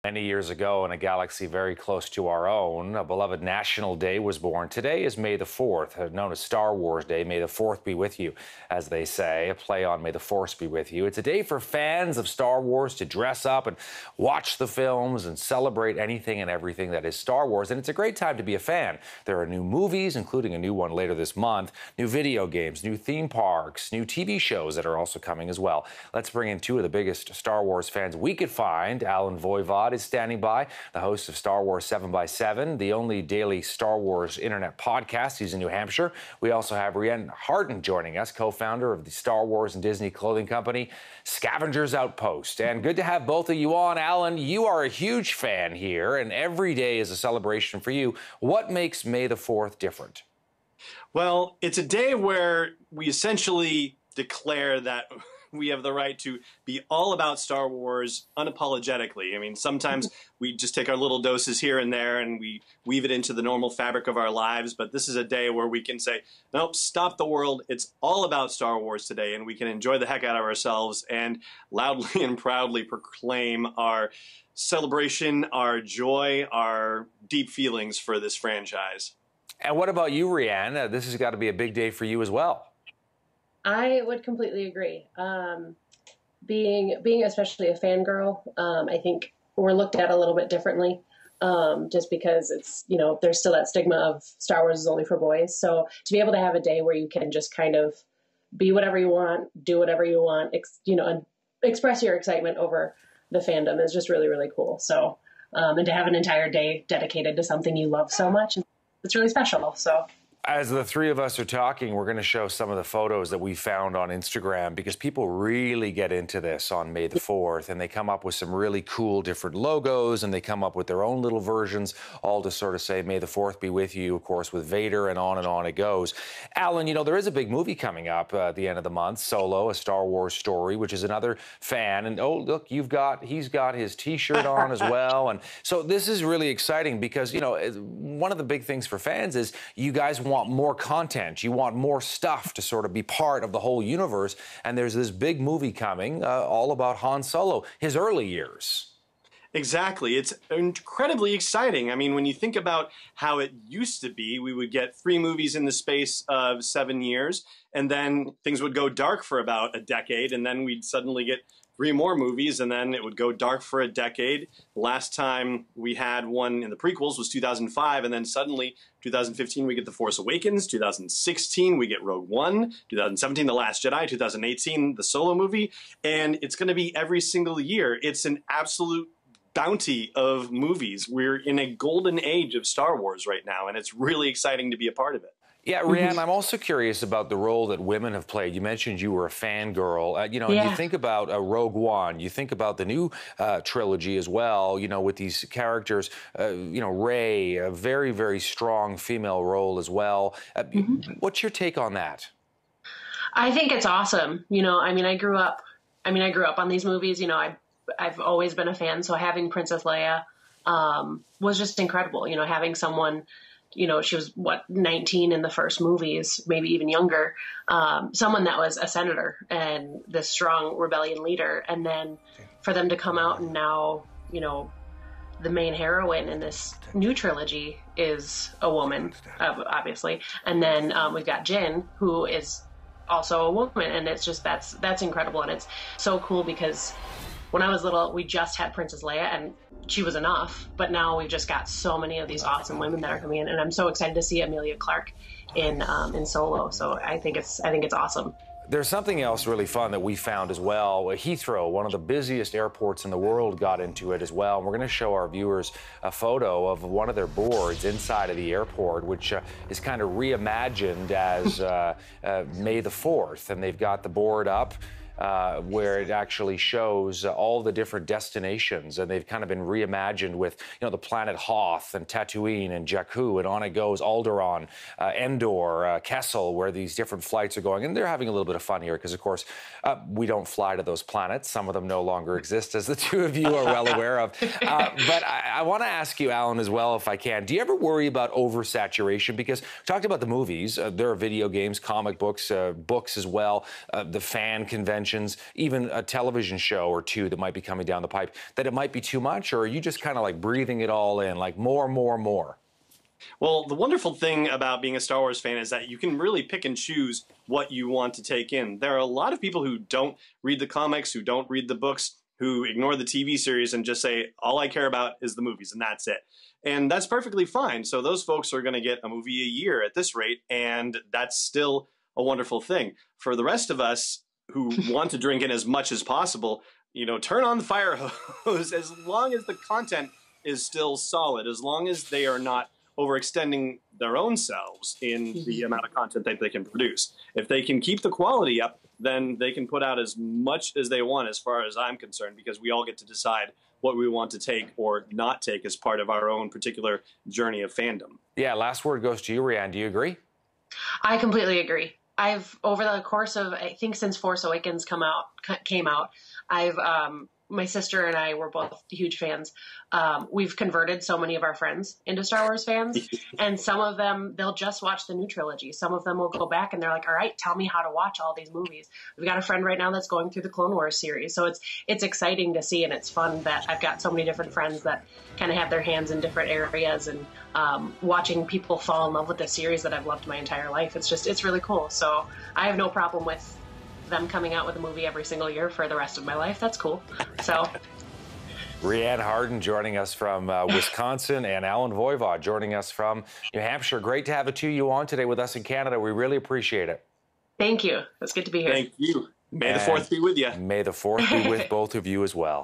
Many years ago, in a galaxy very close to our own, a beloved national day was born. Today is May the 4th, known as Star Wars Day. May the 4th be with you, as they say. A play on May the Force be with you. It's a day for fans of Star Wars to dress up and watch the films and celebrate anything and everything that is Star Wars. And it's a great time to be a fan. There are new movies, including a new one later this month, new video games, new theme parks, new TV shows that are also coming as well. Let's bring in two of the biggest Star Wars fans we could find. Alan Voivod is standing by, the host of Star Wars 7x7, the only daily Star Wars internet podcast. He's in New Hampshire. We also have Rianne Hardin joining us, co-founder of the Star Wars and Disney clothing company, Scavengers Outpost. And good to have both of you on. Alan, you are a huge fan here, and every day is a celebration for you. What makes May the 4th different? Well, it's a day where we essentially declare that we have the right to be all about Star Wars unapologetically. I mean, sometimes we just take our little doses here and there and we weave it into the normal fabric of our lives, but this is a day where we can say, nope, stop the world. It's all about Star Wars today, and we can enjoy the heck out of ourselves and loudly and proudly proclaim our celebration, our joy, our deep feelings for this franchise. And what about you, Rianne? This has got to be a big day for you as well. I would completely agree. Being especially a fangirl, I think we're looked at a little bit differently, just because it's, there's still that stigma of Star Wars is only for boys. So to be able to have a day where you can just kind of be whatever you want, do whatever you want, and express your excitement over the fandom is just really, really cool. So, and to have an entire day dedicated to something you love so much, it's really special. So. As the three of us are talking, we're going to show some of the photos that we found on Instagram, because people really get into this on May the 4th, and they come up with some really cool different logos, and they come up with their own little versions, all to sort of say, May the 4th be with you, of course, with Vader, and on it goes. Alan, there is a big movie coming up at the end of the month, Solo, a Star Wars story, which is another fan. And, oh, look, he's got his T-shirt on as well. And so this is really exciting because, one of the big things for fans is you guys want more content. You want more stuff to sort of be part of the whole universe. And there's this big movie coming all about Han Solo, his early years. Exactly. It's incredibly exciting. I mean, when you think about how it used to be, we would get 3 movies in the space of 7 years, and then things would go dark for about a decade, and then we'd suddenly get 3 more movies, and then it would go dark for a decade. The last time we had one in the prequels was 2005, and then suddenly 2015 we get The Force Awakens, 2016 we get Rogue One, 2017 The Last Jedi, 2018 the Solo movie, and it's going to be every single year. It's an absolute bounty of movies. We're in a golden age of Star Wars right now, and it's really exciting to be a part of it. Yeah, Rianne, I'm also curious about the role that women have played. You mentioned you were a fangirl. And you think about Rogue One, you think about the new trilogy as well, with these characters, Rey, a very, very strong female role as well. What's your take on that? I think it's awesome. I grew up on these movies. I've always been a fan, so having Princess Leia was just incredible. Having someone, she was, 19 in the first movies, maybe even younger, someone that was a senator and this strong rebellion leader. And then for them to come out and now, the main heroine in this new trilogy is a woman, obviously. And then we've got Jin, who is also a woman. And it's just, that's incredible. And it's so cool because when I was little, we just had Princess Leia, and she was enough. But now we've just got so many of these awesome women that are coming in, and I'm so excited to see Emilia Clarke in Solo. So I think it's awesome. There's something else really fun that we found as well. Heathrow, one of the busiest airports in the world, got into it as well. And we're going to show our viewers a photo of one of their boards inside of the airport, which is kind of reimagined as May the 4th. And they've got the board up where it actually shows all the different destinations, and they've kind of been reimagined with, the planet Hoth and Tatooine and Jakku, and on it goes, Alderaan, Endor, Kessel, where these different flights are going. And they're having a little bit of fun here because, of course, we don't fly to those planets. Some of them no longer exist, as the two of you are well aware of. But I want to ask you, Alan, as well, if I can. Do you ever worry about oversaturation? Because we talked about the movies. There are video games, comic books, books as well, the fan convention mentions, even a television show or two that might be coming down the pipe, that it might be too much? Or are you just kind of like breathing it all in, like more, more, more? Well, the wonderful thing about being a Star Wars fan is that you can really pick and choose what you want to take in. There are a lot of people who don't read the comics, who don't read the books, who ignore the TV series and just say, all I care about is the movies, and that's it. And that's perfectly fine. So those folks are going to get a movie a year at this rate, and that's still a wonderful thing. For the rest of us who want to drink in as much as possible, turn on the fire hose as long as the content is still solid, as long as they are not overextending their own selves in the amount of content that they can produce. If they can keep the quality up, then they can put out as much as they want, as far as I'm concerned, because we all get to decide what we want to take or not take as part of our own particular journey of fandom. Yeah, last word goes to you, Rianne. Do you agree? I completely agree. I've, over the course of, I think since Force Awakens came out, I've, my sister and I were both huge fans. We've converted so many of our friends into Star Wars fans, and some of them, they'll just watch the new trilogy. Some of them will go back and they're like, all right, tell me how to watch all these movies. We've got a friend right now that's going through the Clone Wars series. So it's exciting to see, and it's fun that I've got so many different friends that kind of have their hands in different areas, and watching people fall in love with the series that I've loved my entire life. It's really cool. So I have no problem with them coming out with a movie every single year for the rest of my life. That's cool. So Rianne Hardin joining us from Wisconsin, and Alan Voivod joining us from New Hampshire. Great to have the two of you on today with us in Canada. We really appreciate it. Thank you. It's good to be here. Thank you. May the 4th be with you. May the 4th be with both of you as well.